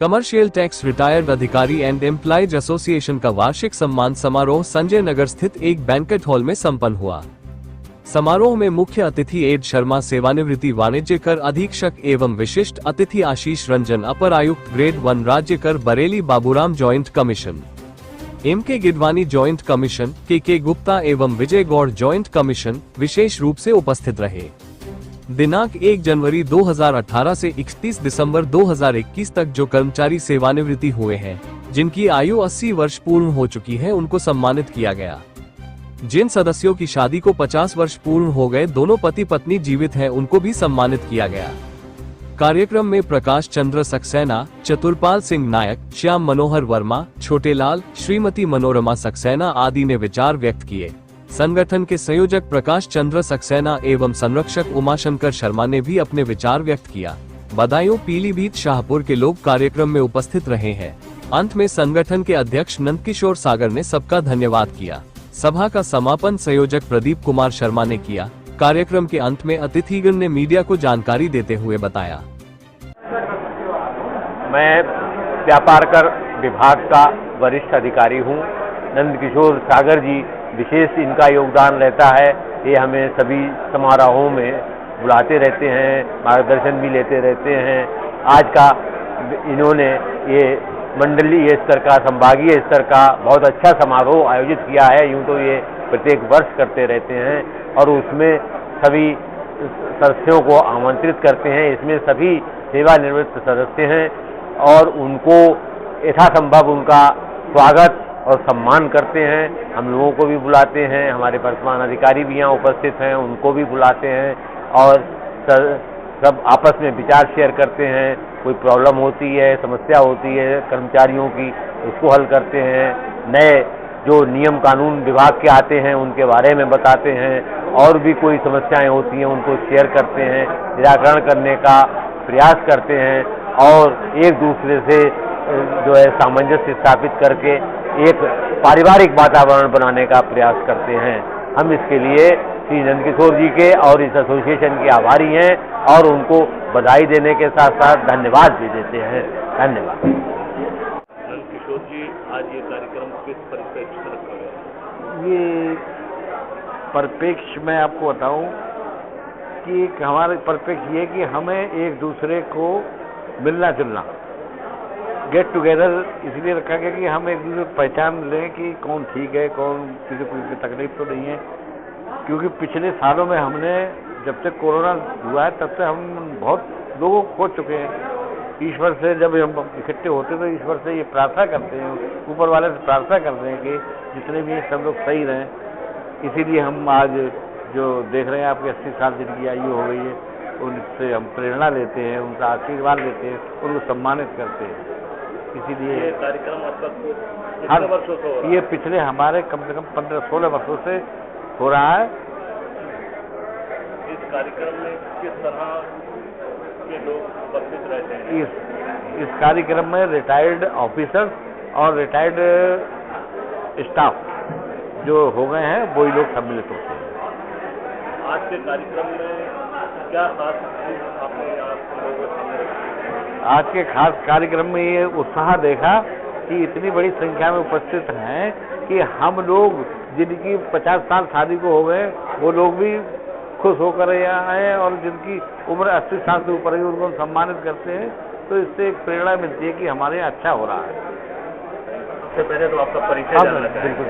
Commercial tax retired अधिकारी and employees association का वार्षिक सम्मान समारोह संजय नगर स्थित एक बैंकेट हॉल में संपन्न हुआ। समारोह में मुख्य अतिथि एड शर्मा, सेवानिवृत्ति वाणिज्य कर अधीक्षक एवं विशिष्ट अतिथि आशीष रंजन, अपर आयुक्त ग्रेड 1 राज्य कर Bareilly Baburam joint commission, M.K. Gidwani joint commission, K.K. Gupta एवं विजय गौड़ जॉइंट कमीशन विशेष रूप से उपस्थित रहे। दिनांक 1 जनवरी 2018 से 31 दिसंबर 2021 तक जो कर्मचारी सेवानिवृत्ति हुए हैं, जिनकी आयु 80 वर्ष पूर्ण हो चुकी है, उनको सम्मानित किया गया। जिन सदस्यों की शादी को 50 वर्ष पूर्ण हो गए, दोनों पति पत्नी जीवित हैं, उनको भी सम्मानित किया गया। कार्यक्रम में प्रकाश चंद्र सक्सेना, चतुरपाल सिंह नायक, श्याम मनोहर वर्मा, छोटेलाल, श्रीमती मनोरमा सक्सेना आदि ने विचार व्यक्त किए। संगठन के संयोजक प्रकाश चंद्र सक्सेना एवं संरक्षक उमाशंकर शर्मा ने भी अपने विचार व्यक्त किया। बदायूं पीलीभीत शाहपुर के लोग कार्यक्रम में उपस्थित रहे हैं। अंत में संगठन के अध्यक्ष नंदकिशोर सागर ने सबका धन्यवाद किया। सभा का समापन संयोजक प्रदीप कुमार शर्मा ने किया। कार्यक्रम के अंत में अतिथिगण ने मीडिया को जानकारी देते हुए बताया। मैं व्यापार कर विभाग का वरिष्ठ अधिकारी हूँ। नंदकिशोर सागर जी विशेष इनका योगदान रहता है। ये हमें सभी समारोहों में बुलाते रहते हैं, मार्गदर्शन भी लेते रहते हैं। आज का इन्होंने ये मंडलीय स्तर का, संभागीय स्तर का बहुत अच्छा समारोह आयोजित किया है। यूँ तो ये प्रत्येक वर्ष करते रहते हैं और उसमें सभी सदस्यों को आमंत्रित करते हैं। इसमें सभी सेवानिवृत्त सदस्य हैं और उनको यथासंभव उनका स्वागत और सम्मान करते हैं। हम लोगों को भी बुलाते हैं, हमारे वर्तमान अधिकारी भी यहाँ उपस्थित हैं, उनको भी बुलाते हैं और सब आपस में विचार शेयर करते हैं। कोई प्रॉब्लम होती है, समस्या होती है कर्मचारियों की, उसको हल करते हैं। नए जो नियम कानून विभाग के आते हैं उनके बारे में बताते हैं और भी कोई समस्याएं होती हैं उनको शेयर करते हैं, निराकरण करने का प्रयास करते हैं और एक दूसरे से जो है सामंजस्य स्थापित करके एक पारिवारिक वातावरण बनाने का प्रयास करते हैं। हम इसके लिए श्री नंदकिशोर जी के और इस एसोसिएशन के आभारी हैं और उनको बधाई देने के साथ साथ धन्यवाद भी देते हैं। धन्यवाद। नंदकिशोर जी, आज ये कार्यक्रम किस परिप्रेक्ष्य में रखा गया? ये परिप्रेक्ष्य मैं आपको बताऊं कि हमारे परिप्रेक्ष्य ये कि हमें एक दूसरे को मिलना जुलना, गेट टुगेदर इसलिए रखा गया कि हम एक दूसरे को पहचान लें कि कौन ठीक है, कौन किसी को तकलीफ तो नहीं है। क्योंकि पिछले सालों में हमने जब से कोरोना हुआ है तब से हम बहुत लोगों को खो चुके हैं। ईश्वर से जब हम इकट्ठे होते तो ईश्वर से ये प्रार्थना करते हैं, ऊपर वाले से प्रार्थना करते हैं कि जितने भी सब लोग सही रहें। इसीलिए हम आज जो देख रहे हैं आपकी 80 साल जिनकी आयु हो गई है, उनसे हम प्रेरणा लेते हैं, उनका आशीर्वाद लेते हैं, उनको सम्मानित करते हैं। इसीलिए कार्यक्रम आपका कितने वर्षों से हो रहा है? ये पिछले हमारे कम से कम 15-16 वर्षों से हो रहा है। इस कार्यक्रम में किस तरह के लोग उपस्थित रहते हैं? इस कार्यक्रम में रिटायर्ड ऑफिसर्स और रिटायर्ड स्टाफ जो हो गए हैं वही लोग सम्मिलित होते हैं। आज के कार्यक्रम में क्या खास आपने लोगों के सामने रखी? आज के खास कार्यक्रम में ये उत्साह देखा कि इतनी बड़ी संख्या में उपस्थित हैं कि हम लोग जिनकी 50 साल शादी को हो गए वो लोग भी खुश होकर यहाँ आए और जिनकी उम्र 80 साल से ऊपर है उनको सम्मानित करते हैं। तो इससे एक प्रेरणा मिलती है कि हमारे यहाँ अच्छा हो रहा है। सबसे पहले तो आपका परिचय जानना चाहेंगे। बिल्कुल,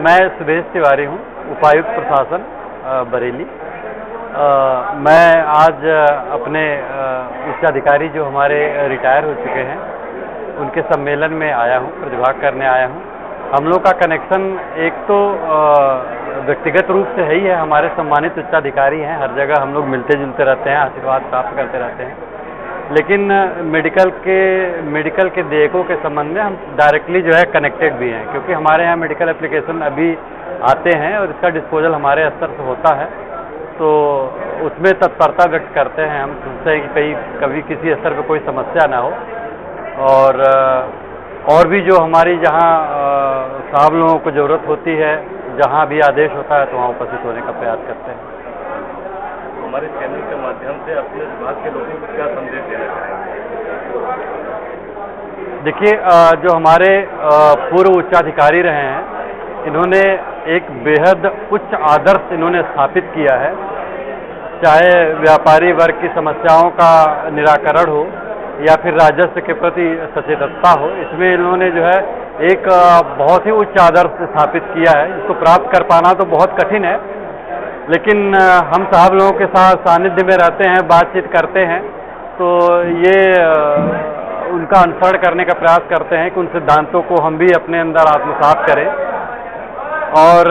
मैं सुदेश तिवारी हूँ, उपायुक्त प्रशासन बरेली। मैं आज अपने उच्च अधिकारी जो हमारे रिटायर हो चुके हैं उनके सम्मेलन में आया हूँ, प्रतिभाग करने आया हूँ। हम लोग का कनेक्शन एक तो व्यक्तिगत रूप से है ही है, हमारे सम्मानित उच्चाधिकारी हैं, हर जगह हम लोग मिलते जुलते रहते हैं, आशीर्वाद प्राप्त करते रहते हैं। लेकिन मेडिकल के देयकों के संबंध में हम डायरेक्टली जो है कनेक्टेड भी हैं, क्योंकि हमारे यहाँ मेडिकल एप्लीकेशन अभी आते हैं और इसका डिस्पोजल हमारे स्तर से होता है। तो उसमें तत्परता व्यक्त करते हैं, हम सोचते हैं कि कभी किसी स्तर पर कोई समस्या ना हो। और भी जो हमारी जहाँ साहब लोगों को ज़रूरत होती है, जहाँ भी आदेश होता है तो वहाँ उपस्थित होने का प्रयास करते हैं। हमारे चैनल के माध्यम से अपने विभाग के लोगों को क्या संदेश देना चाहेंगे? देखिए, जो हमारे पूर्व उच्चाधिकारी रहे हैं, इन्होंने एक बेहद उच्च आदर्श इन्होंने स्थापित किया है। चाहे व्यापारी वर्ग की समस्याओं का निराकरण हो या फिर राजस्व के प्रति सचेतनता हो, इसमें इन्होंने जो है एक बहुत ही उच्च आदर्श स्थापित किया है। इसको प्राप्त कर पाना तो बहुत कठिन है, लेकिन हम साहब लोगों के साथ सानिध्य में रहते हैं, बातचीत करते हैं, तो ये उनका अनुसरण करने का प्रयास करते हैं कि उन सिद्धांतों को हम भी अपने अंदर आत्मसात करें और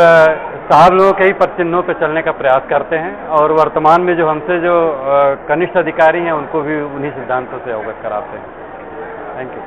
साहब लोगों के ही पदचिन्हों पर चलने का प्रयास करते हैं। और वर्तमान में जो हमसे जो कनिष्ठ अधिकारी हैं, उनको भी उन्हीं सिद्धांतों से अवगत कराते हैं। Thank you.